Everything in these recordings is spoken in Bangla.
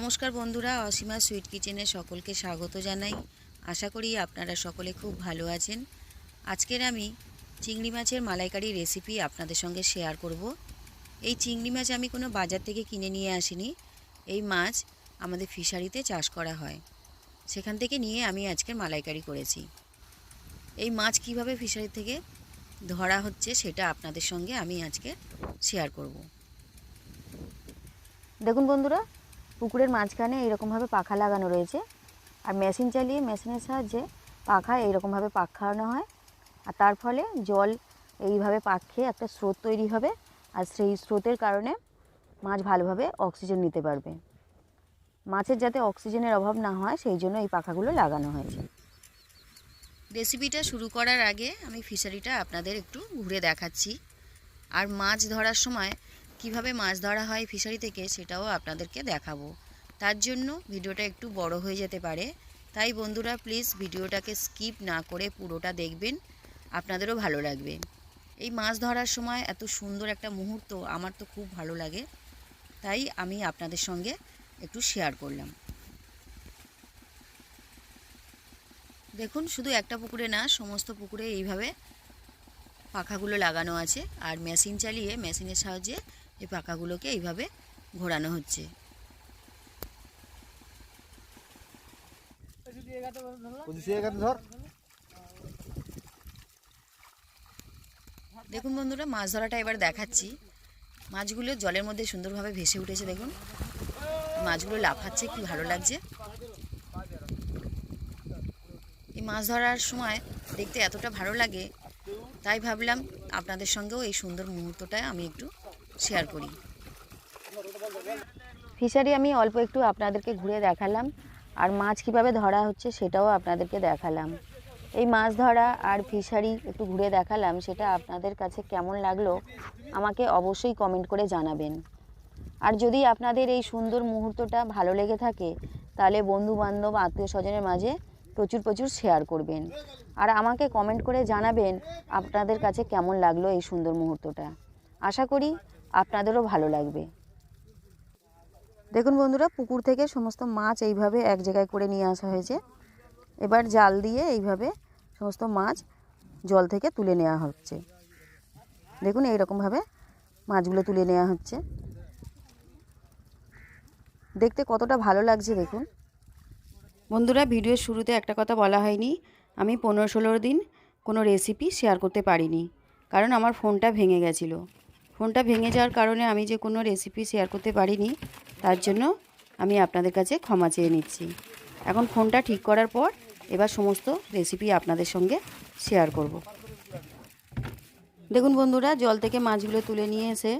নমস্কার বন্ধুরা, অসীমা সুইট কিচেনে সকলকে স্বাগত জানাই। আশা করি আপনারা সকলে খুব ভালো আছেন। আজকের আমি চিংড়ি মাছের মালাইকারি রেসিপি আপনাদের সঙ্গে শেয়ার করব। এই চিংড়ি মাছ আমি কোনো বাজার থেকে কিনে নিয়ে আসিনি। এই মাছ আমাদের ফিশারিতে চাষ করা হয়, সেখান থেকে নিয়ে আমি আজকে মালাইকারি করেছি। এই মাছ কিভাবে ফিশারি থেকে ধরা হচ্ছে সেটা আপনাদের সঙ্গে আমি আজকে শেয়ার করব। দেখুন বন্ধুরা, পুকুরের মাঝখানে এইরকমভাবে পাখা লাগানো রয়েছে, আর মেশিন চালিয়ে মেশিনের সাহায্যে পাখা এইরকমভাবে পাক খাওয়ানো হয়। আর তার ফলে জল এইভাবে পাক খেয়ে একটা স্রোত তৈরি হবে, আর সেই স্রোতের কারণে মাছ ভালোভাবে অক্সিজেন নিতে পারবে। মাছের যাতে অক্সিজেনের অভাব না হয় সেই জন্য এই পাখাগুলো লাগানো হয়েছে। রেসিপিটা শুরু করার আগে আমি ফিশারিটা আপনাদের একটু ঘুরে দেখাচ্ছি, আর মাছ ধরার সময় কিভাবে মাছ ধরা হয় ফিশারি থেকে সেটাও আপনাদেরকে দেখাবো। তার জন্য ভিডিওটা একটু বড় হয়ে যেতে পারে, তাই বন্ধুরা প্লিজ ভিডিওটাকে স্কিপ না করে পুরোটা দেখবেন, আপনাদেরও ভালো লাগবে। এই মাছ ধরার সময় এত সুন্দর একটা মুহূর্ত আমার তো খুব ভালো লাগে, তাই আমি আপনাদের সঙ্গে একটু শেয়ার করলাম। দেখুন, শুধু একটা পুকুরে না, সমস্ত পুকুরে এইভাবে পাখাগুলো লাগানো আছে, আর মেশিন চালিয়ে মেশিনের সাহায্যে এই পাখাগুলোকে এইভাবে ঘোরানো হচ্ছে। দেখুন বন্ধুরা, মাছ ধরাটা এবার দেখাচ্ছি। মাছগুলো জলের মধ্যে সুন্দরভাবে ভেসে উঠেছে। দেখুন মাছগুলো লাফাচ্ছে, কি ভালো লাগছে। এই মাছ ধরার সময় দেখতে এতটা ভালো লাগে, তাই ভাবলাম আপনাদের সঙ্গেও এই সুন্দর মুহূর্তটা আমি একটু শেয়ার করি। ফিশারি আমি অল্প একটু আপনাদেরকে ঘুরে দেখালাম, আর মাছ কীভাবে ধরা হচ্ছে সেটাও আপনাদেরকে দেখালাম। এই মাছ ধরা আর ফিশারি একটু ঘুরে দেখালাম, সেটা আপনাদের কাছে কেমন লাগলো আমাকে অবশ্যই কমেন্ট করে জানাবেন। আর যদি আপনাদের এই সুন্দর মুহূর্তটা ভালো লেগে থাকে তাহলে বন্ধু বান্ধব আত্মীয় স্বজনের মাঝে প্রচুর প্রচুর শেয়ার করবেন, আর আমাকে কমেন্ট করে জানাবেন আপনাদের কাছে কেমন লাগলো এই সুন্দর মুহূর্তটা। আশা করি আপনাদেরও ভালো লাগবে। দেখুন বন্ধুরা, পুকুর থেকে সমস্ত মাছ এইভাবে এক জায়গায় করে নিয়ে আসা হয়েছে। এবার জাল দিয়ে এইভাবে সমস্ত মাছ জল থেকে তুলে নেওয়া হচ্ছে। দেখুন এইরকমভাবে মাছগুলো তুলে নেওয়া হচ্ছে। দেখতে কতটা ভালো লাগছে দেখুন। বন্ধুরা, ভিডিওর শুরুতে একটা কথা বলা হয়নি, আমি 15-16 দিন কোনো রেসিপি শেয়ার করতে পারিনি, কারণ আমার ফোনটা ভেঙে গেছিলো। ফোনটা ভেঙে যাওয়ার কারণে আমি যে কোনো রেসিপি শেয়ার করতে পারিনি, তার জন্য আমি আপনাদের কাছে ক্ষমা চেয়ে নিচ্ছি। এখন ফোনটা ঠিক করার পর এবার সমস্ত রেসিপি আপনাদের সঙ্গে শেয়ার করব। দেখুন বন্ধুরা, জল থেকে মাছগুলো তুলে নিয়ে এসে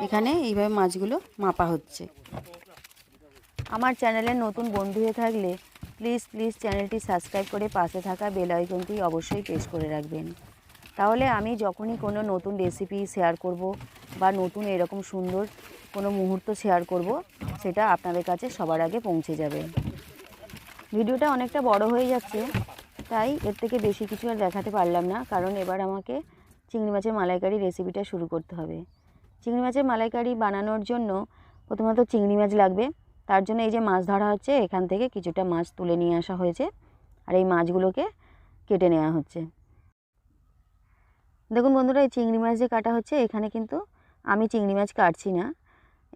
এখানে এইভাবে মাছগুলো মাপা হচ্ছে। আমার চ্যানেলের নতুন বন্ধু হয়ে থাকলে প্লিজ চ্যানেলটি সাবস্ক্রাইব করে পাশে থাকা বেল আইকনটি অবশ্যই প্রেস করে রাখবেন। তাহলে আমি যখনই কোনো নতুন রেসিপি শেয়ার করব বা নতুন এরকম সুন্দর কোনো মুহূর্ত শেয়ার করব, সেটা আপনাদের কাছে সবার আগে পৌঁছে যাবে। ভিডিওটা অনেকটা বড় হয়ে যাচ্ছে, তাই এর থেকে বেশি কিছু আর দেখাতে পারলাম না, কারণ এবার আমাকে চিংড়ি মাছের মালাইকারি রেসিপিটা শুরু করতে হবে। চিংড়ি মাছের মালাইকারি বানানোর জন্য প্রথমত চিংড়ি মাছ লাগবে। তার জন্য এই যে মাছ ধরা হচ্ছে, এখান থেকে কিছুটা মাছ তুলে নিয়ে আসা হয়েছে, আর এই মাছগুলোকে কেটে নেওয়া হচ্ছে। দেখুন বন্ধুরা, এই চিংড়ি মাছ যে কাটা হচ্ছে, এখানে কিন্তু আমি চিংড়ি মাছ কাটছি না।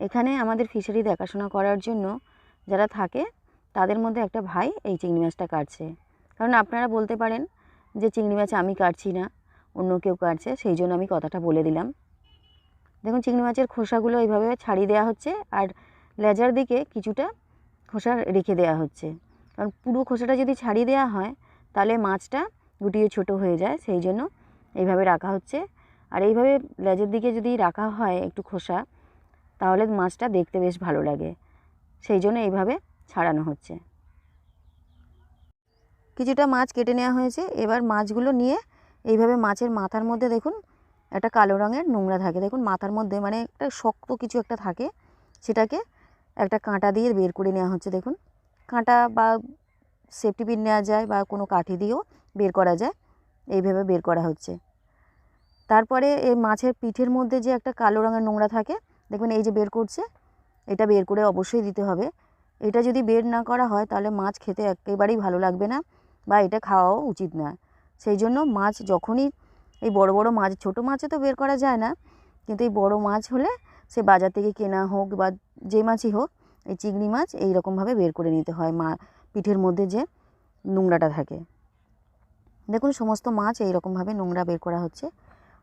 এখানে আমাদের ফিশারি দেখাশোনা করার জন্য যারা থাকে তাদের মধ্যে একটা ভাই এই চিংড়ি মাছটা কাটছে। কারণ আপনারা বলতে পারেন যে চিংড়ি মাছ আমি কাটছি না, অন্য কেউ কাটছে, সেই জন্য আমি কথাটা বলে দিলাম। দেখুন চিংড়ি মাছের খোসাগুলো এইভাবে ছাড়িয়ে দেওয়া হচ্ছে, আর লেজার দিকে কিছুটা খোসা রেখে দেওয়া হচ্ছে। কারণ পুরো খোসাটা যদি ছাড়িয়ে দেওয়া হয় তাহলে মাছটা গুটিয়ে ছোট হয়ে যায়, সেই জন্য এইভাবে রাখা হচ্ছে। আর এইভাবে লেজের দিকে যদি রাখা হয় একটু খোসা, তাহলে মাছটা দেখতে বেশ ভালো লাগে, সেই জন্য এইভাবে ছাড়ানো হচ্ছে। কিছুটা মাছ কেটে নেওয়া হয়েছে। এবার মাছগুলো নিয়ে এইভাবে মাছের মাথার মধ্যে দেখুন একটা কালো রঙের নোংরা থাকে, দেখুন মাথার মধ্যে মানে একটা শক্ত কিছু একটা থাকে, সেটাকে একটা কাঁটা দিয়ে বের করে নেওয়া হচ্ছে। দেখুন কাঁটা বা সেফটি পিন নেওয়া যায় বা কোনো কাঠি দিয়েও বের করা যায়, এইভাবে বের করা হচ্ছে। তারপরে এই মাছের পিঠের মধ্যে যে একটা কালো রঙের নোংরা থাকে, দেখুন এই যে বের করছে, এটা বের করে অবশ্যই দিতে হবে। এটা যদি বের না করা হয় তাহলে মাছ খেতে একেবারেই ভালো লাগবে না, বা এটা খাওয়াও উচিত না। সেই জন্য মাছ যখনই এই বড় বড় মাছ, ছোটো মাছে তো বের করা যায় না, কিন্তু এই বড় মাছ হলে সে বাজার থেকে কেনা হোক বা যে মাছই হোক, এই চিংড়ি মাছ এই রকমভাবে বের করে নিতে হয় পিঠের মধ্যে যে নোংরাটা থাকে। দেখুন সমস্ত মাছ এই রকমভাবে নোংরা বের করা হচ্ছে।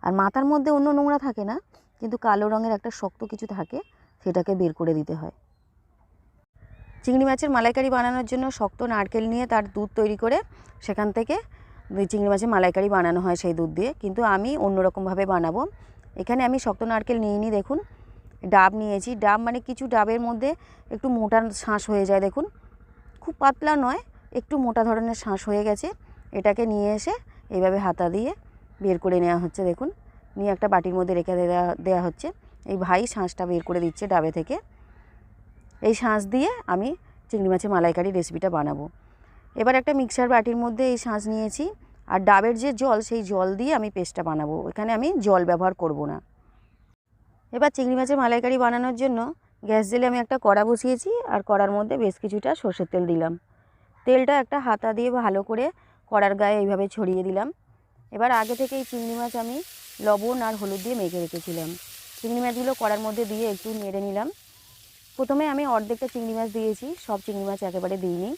আর মাথার মধ্যে অন্য নোংরা থাকে না, কিন্তু কালো রঙের একটা শক্ত কিছু থাকে, সেটাকে বের করে দিতে হয়। চিংড়ি মাছের মালাইকারি বানানোর জন্য শক্ত নারকেল নিয়ে তার দুধ তৈরি করে সেখান থেকে চিংড়ি মাছের মালাইকারি বানানো হয় সেই দুধ দিয়ে, কিন্তু আমি অন্যরকমভাবে বানাবো। এখানে আমি শক্ত নারকেল নিইনি, দেখুন ডাব নিয়েছি। ডাব মানে কিছু ডাবের মধ্যে একটু মোটা শাঁস হয়ে যায়, দেখুন খুব পাতলা নয়, একটু মোটা ধরনের শাঁস হয়ে গেছে। এটাকে নিয়ে এসে এইভাবে হাতা দিয়ে বের করে নেওয়া হচ্ছে, দেখুন নিয়ে একটা বাটির মধ্যে রেখে দেওয়া হচ্ছে। এই ভাই শাঁসটা বের করে দিচ্ছে ডাবে থেকে। এই শাঁস দিয়ে আমি চিংড়ি মাছের মালাইকারি রেসিপিটা বানাবো। এবার একটা মিক্সার বাটির মধ্যে এই শাঁস নিয়েছি, আর ডাবের যে জল, সেই জল দিয়ে আমি পেস্টটা বানাবো। এখানে আমি জল ব্যবহার করব না। এবার চিংড়ি মাছের মালাইকারি বানানোর জন্য গ্যাস জেলে আমি একটা কড়া বসিয়েছি, আর কড়ার মধ্যে বেশ কিছুটা সর্ষের তেল দিলাম। তেলটা একটা হাতা দিয়ে ভালো করে কড়ার গায়ে এইভাবে ছড়িয়ে দিলাম। এবার আগে থেকে এই চিংড়ি মাছ আমি লবণ আর হলুদ দিয়ে মেখে রেখেছিলাম। চিংড়ি মাছগুলো কড়ার মধ্যে দিয়ে একটু নেড়ে নিলাম। প্রথমে আমি অর্ধেকটা চিংড়ি মাছ দিয়েছি, সব চিংড়ি মাছ একেবারে দিইনি।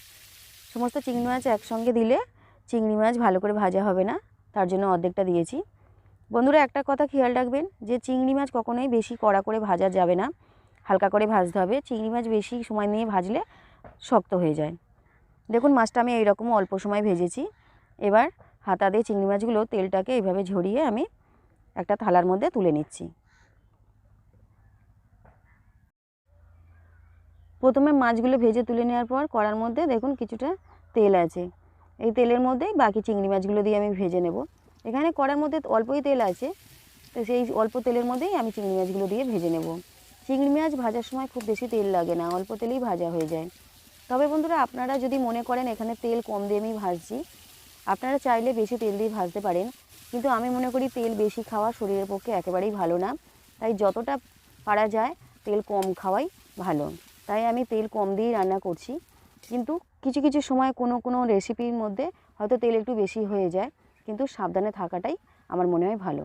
সমস্ত চিংড়ি মাছ একসঙ্গে দিলে চিংড়ি মাছ ভালো করে ভাজা হবে না, তার জন্য অর্ধেকটা দিয়েছি। বন্ধুরা একটা কথা খেয়াল রাখবেন যে চিংড়ি মাছ কখনোই বেশি কড়া করে ভাজা যাবে না, হালকা করে ভাজতে হবে। চিংড়ি মাছ বেশি সময় নিয়ে ভাজলে শক্ত হয়ে যায়। দেখুন মাছটা আমি এইরকম অল্প সময় ভেজেছি। এবার হাতা দিয়ে চিংড়ি মাছগুলো তেলটাকে এইভাবে ঝরিয়ে আমি একটা থালার মধ্যে তুলে নিচ্ছি। প্রথমে মাছগুলো ভেজে তুলে নেওয়ার পর কড়ার মধ্যে দেখুন কিছুটা তেল আছে, এই তেলের মধ্যেই বাকি চিংড়ি মাছগুলো দিয়ে আমি ভেজে নেব। এখানে কড়ার মধ্যে অল্পই তেল আছে, তো সেই অল্প তেলের মধ্যেই আমি চিংড়ি মাছগুলো দিয়ে ভেজে নেব। চিংড়ি মাছ ভাজার সময় খুব বেশি তেল লাগে না, অল্প তেলেই ভাজা হয়ে যায়। তবে বন্ধুরা আপনারা যদি মনে করেন এখানে তেল কম দিয়ে আমি ভাজছি, আপনারা চাইলে বেশি তেল দিয়ে ভাজতে পারেন, কিন্তু আমি মনে করি তেল বেশি খাওয়া শরীরের পক্ষে একেবারেই ভালো না। তাই যতটা পারা যায় তেল কম খাওয়াই ভালো। তাই আমি তেল কম দিয়েই রান্না করছি। কিন্তু কিছু কিছু সময় কোনো রেসিপির মধ্যে হয়তো তেল একটু বেশি হয়ে যায়, কিন্তু সাবধানে থাকাটাই আমার মনে হয় ভালো।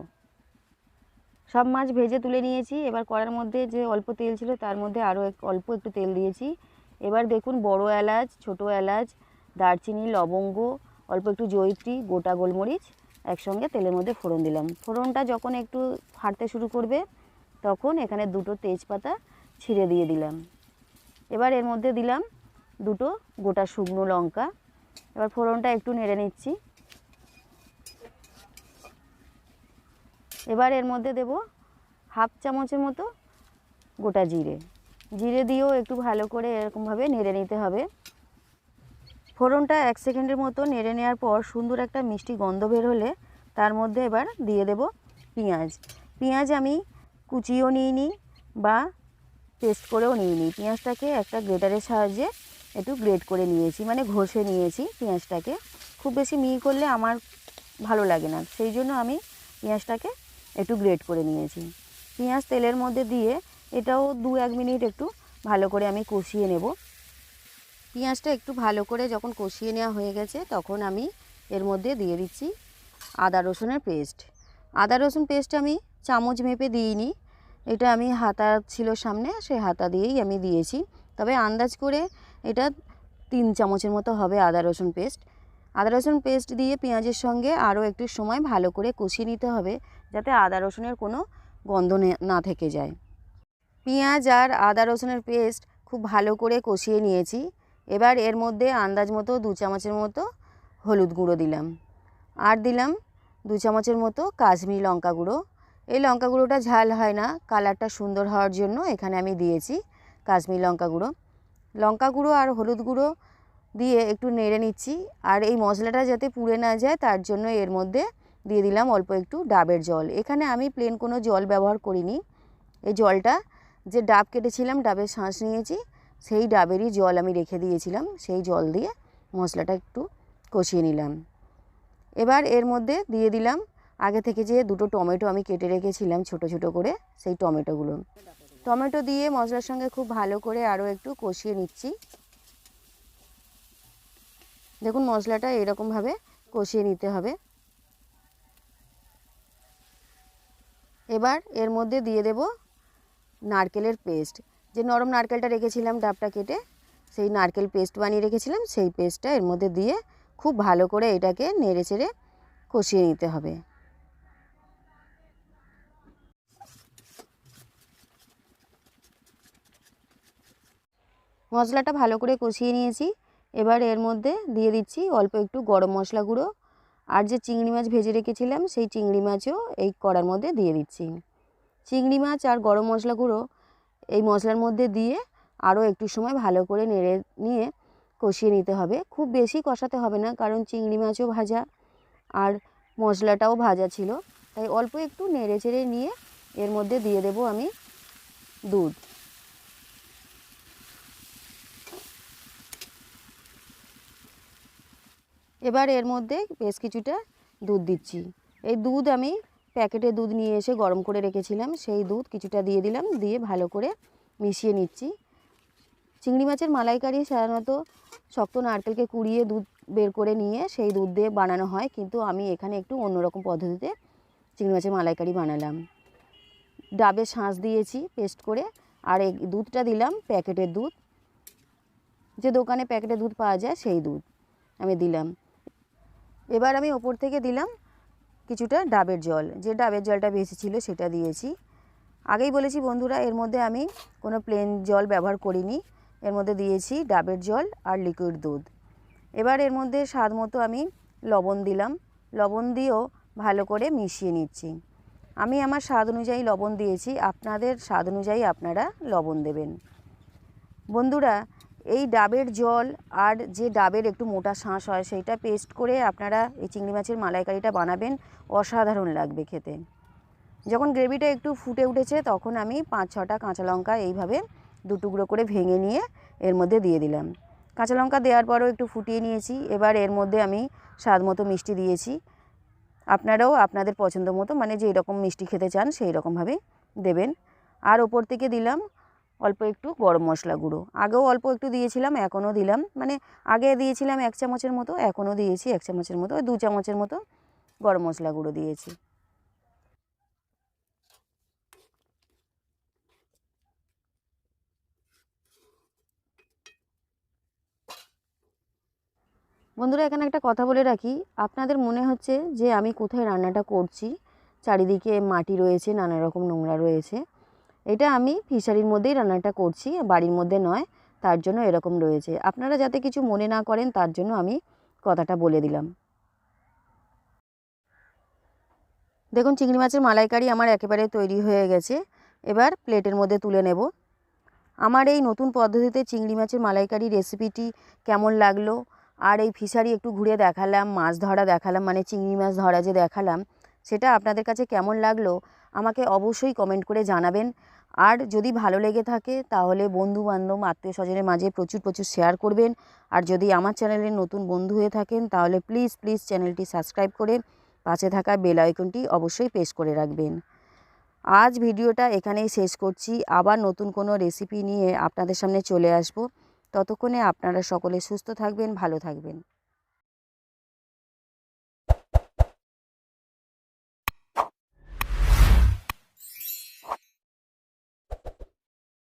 সব মাছ ভেজে তুলে নিয়েছি। এবার কড়ার মধ্যে যে অল্প তেল ছিল তার মধ্যে আরও অল্প একটু তেল দিয়েছি। এবার দেখুন বড় এলাচ, ছোট এলাচ, দারচিনি, লবঙ্গ, অল্প একটু জয়িত্রী, গোটা গোলমরিচ একসঙ্গে তেলের মধ্যে ফোড়ন দিলাম। ফোড়নটা যখন একটু ফাটতে শুরু করবে তখন এখানে দুটো তেজপাতা ছিঁড়ে দিয়ে দিলাম। এবার এর মধ্যে দিলাম দুটো গোটা শুকনো লঙ্কা। এবার ফোড়নটা একটু নেড়ে নিচ্ছি। এবার এর মধ্যে দেব হাফ চামচের মতো গোটা জিরে। জিরে দিয়েও একটু ভালো করে এরকমভাবে নেড়ে নিতে হবে। ফোড়নটা 1 সেকেন্ডের মতো নেড়ে নেওয়ার পর সুন্দর একটা মিষ্টি গন্ধ বের হলে তার মধ্যে এবার দিয়ে দেব পেঁয়াজ। পেঁয়াজ আমি কুচিও নিইনি বা পেস্ট করেও নিইনি। পেঁয়াজটাকে একটা গ্রেটারের সাহায্যে একটু গ্রেট করে নিয়েছি, মানে ঘষে নিয়েছি পেঁয়াজটাকে। খুব বেশি মিহি করলে আমার ভালো লাগে না, সেই জন্য আমি পেঁয়াজটাকে একটু গ্রেট করে নিয়েছি। পেঁয়াজ তেলের মধ্যে দিয়ে এটাও 2-1 মিনিট একটু ভালো করে আমি কষিয়ে নেব। পেঁয়াজটা একটু ভালো করে যখন কষিয়ে নেওয়া হয়ে গেছে তখন আমি এর মধ্যে দিয়ে দিচ্ছি আদা রসুনের পেস্ট। আদা রসুন পেস্ট আমি চামচ মেপে দিইনি, এটা আমি হাতা ছিল সামনে, সেই হাতা দিয়েই আমি দিয়েছি। তবে আন্দাজ করে এটা 3 চামচের মতো হবে আদা রসুন পেস্ট। আদা রসুন পেস্ট দিয়ে পেঁয়াজের সঙ্গে আরও একটু সময় ভালো করে কষিয়ে নিতে হবে, যাতে আদা রসুনের কোনো গন্ধ না থেকে যায়। পেঁয়াজ আর আদা রসুনের পেস্ট খুব ভালো করে কষিয়ে নিয়েছি। এবার এর মধ্যে আন্দাজ মতো 2 চামচের মতো হলুদ গুঁড়ো দিলাম, আর দিলাম 2 চামচের মতো কাশ্মীরি লঙ্কা গুঁড়ো। এই লঙ্কা গুঁড়োটা ঝাল হয় না, কালারটা সুন্দর হওয়ার জন্য এখানে আমি দিয়েছি কাশ্মীরি লঙ্কা গুঁড়ো। লঙ্কা গুঁড়ো আর হলুদ গুঁড়ো দিয়ে একটু নেড়ে নিচ্ছি। আর এই মশলাটা যাতে পুড়ে না যায় তার জন্য এর মধ্যে দিয়ে দিলাম অল্প একটু ডাবের জল। এখানে আমি প্লেন কোনো জল ব্যবহার করিনি, এই জলটা যে ডাব কেটেছিলাম, ডাবের শাঁস নিয়েছি, সেই ডাবেরই জল আমি রেখে দিয়েছিলাম, সেই জল দিয়ে মশলাটা একটু কষিয়ে নিলাম। এবার এর মধ্যে দিয়ে দিলাম আগে থেকে যে 2টো টমেটো আমি কেটে রেখেছিলাম ছোট ছোট করে, সেই টমেটোগুলো। টমেটো দিয়ে মশলার সঙ্গে খুব ভালো করে আরও একটু কষিয়ে নিচ্ছি। দেখুন মশলাটা এরকমভাবে কষিয়ে নিতে হবে। এবার এর মধ্যে দিয়ে দেব নারকেলের পেস্ট। যে নরম নারকেলটা রেখেছিলাম ডাবটা কেটে, সেই নারকেল পেস্ট বানিয়ে রেখেছিলাম, সেই পেস্টটা এর মধ্যে দিয়ে খুব ভালো করে এটাকে নেড়ে চেড়ে কষিয়ে নিতে হবে। মশলাটা ভালো করে কষিয়ে নিয়েছি। এবার এর মধ্যে দিয়ে দিচ্ছি অল্প একটু গরম মশলা গুঁড়ো, আর যে চিংড়ি মাছ ভেজে রেখেছিলাম সেই চিংড়ি মাছও এই কড়ার মধ্যে দিয়ে দিচ্ছি। চিংড়ি মাছ আর গরম মশলা গুঁড়ো এই মশলার মধ্যে দিয়ে আরও একটু সময় ভালো করে নেড়ে নিয়ে কষিয়ে নিতে হবে। খুব বেশি কষাতে হবে না, কারণ চিংড়ি মাছও ভাজা আর মশলাটাও ভাজা ছিল, তাই অল্প একটু নেড়ে চেড়ে নিয়ে এর মধ্যে দিয়ে দেব আমি দুধ। এবার এর মধ্যে বেশ কিছুটা দুধ দিচ্ছি। এই দুধ আমি প্যাকেটে দুধ নিয়ে এসে গরম করে রেখেছিলাম, সেই দুধ কিছুটা দিয়ে দিলাম, দিয়ে ভালো করে মিশিয়ে নিচ্ছি। চিংড়ি মাছের মালাইকারি সাধারণত শক্ত নারকেলকে কুড়িয়ে দুধ বের করে নিয়ে সেই দুধ দিয়ে বানানো হয়, কিন্তু আমি এখানে একটু অন্যরকম পদ্ধতিতে চিংড়ি মাছের মালাইকারি বানালাম। ডাবের শাঁস দিয়েছি পেস্ট করে, আর এই দুধটা দিলাম প্যাকেটের দুধ, যে দোকানে প্যাকেটের দুধ পাওয়া যায় সেই দুধ আমি দিলাম। এবার আমি ওপর থেকে দিলাম কিছুটা ডাবের জল, যে ডাবের জলটা বেশি ছিল সেটা দিয়েছি। আগেই বলেছি বন্ধুরা, এর মধ্যে আমি কোনো প্লেন জল ব্যবহার করিনি, এর মধ্যে দিয়েছি ডাবের জল আর লিকুইড দুধ। এবার এর মধ্যে স্বাদ মতো আমি লবণ দিলাম, লবণ দিয়েও ভালো করে মিশিয়ে নিচ্ছি। আমি আমার স্বাদ অনুযায়ী লবণ দিয়েছি, আপনাদের স্বাদ অনুযায়ী আপনারা লবণ দেবেন। বন্ধুরা, এই ডাবের জল আর যে ডাবের একটু মোটা শাঁস হয় সেইটা পেস্ট করে আপনারা এই চিংড়ি মাছের মালাইকারিটা বানাবেন, অসাধারণ লাগবে খেতে। যখন গ্রেভিটা একটু ফুটে উঠেছে তখন আমি 5-6টা কাঁচা লঙ্কা এইভাবে দু টুকরো করে ভেঙে নিয়ে এর মধ্যে দিয়ে দিলাম। কাঁচা লঙ্কা দেওয়ার পরও একটু ফুটিয়ে নিয়েছি। এবার এর মধ্যে আমি স্বাদ মতো মিষ্টি দিয়েছি। আপনারাও আপনাদের পছন্দ মতো, মানে যেই রকম মিষ্টি খেতে চান সেই রকমভাবেই দেবেন। আর ওপর থেকে দিলাম অল্প একটু গরম মশলা গুঁড়ো। আগেও অল্প একটু দিয়েছিলাম, এখনও দিলাম, মানে আগে দিয়েছিলাম 1 চামচের মতো, এখনও দিয়েছি 1 চামচের মতো, 2 চামচের মতো গরম মশলা গুঁড়ো দিয়েছি। বন্ধুরা, এখানে একটা কথা বলে রাখি, আপনাদের মনে হচ্ছে যে আমি কোথায় রান্নাটা করছি, চারিদিকে মাটি রয়েছে, নানা রকম নোংরা রয়েছে। এটা আমি ফিশারির মধ্যেই রান্নাটা করছি, বাড়ির মধ্যে নয়, তার জন্য এরকম রয়েছে। আপনারা যাতে কিছু মনে না করেন তার জন্য আমি কথাটা বলে দিলাম। দেখুন চিংড়ি মাছের মালাইকারি আমার একেবারে তৈরি হয়ে গেছে। এবার প্লেটের মধ্যে তুলে নেব। আমার এই নতুন পদ্ধতিতে চিংড়ি মাছের মালাইকারি রেসিপিটি কেমন লাগলো, আর এই ফিশারি একটু ঘুরে দেখালাম, মাছ ধরা দেখালাম, মানে চিংড়ি মাছ ধরা যে দেখালাম, সেটা আপনাদের কাছে কেমন লাগলো আমাকে অবশ্যই কমেন্ট করে জানাবেন। আর যদি ভালো লেগে থাকে তাহলে বন্ধুবান্ধব আত্মীয় স্বজনের মাঝে প্রচুর প্রচুর শেয়ার করবেন। আর যদি আমার চ্যানেলের নতুন বন্ধু হয়ে থাকেন তাহলে প্লিজ প্লিজ চ্যানেলটি সাবস্ক্রাইব করে পাশে থাকা বেল আইকনটি অবশ্যই প্রেস করে রাখবেন। আজ ভিডিওটা এখানেই শেষ করছি। আবার নতুন কোনো রেসিপি নিয়ে আপনাদের সামনে চলে আসব। ততক্ষণে আপনারা সকলে সুস্থ থাকবেন, ভালো থাকবেন।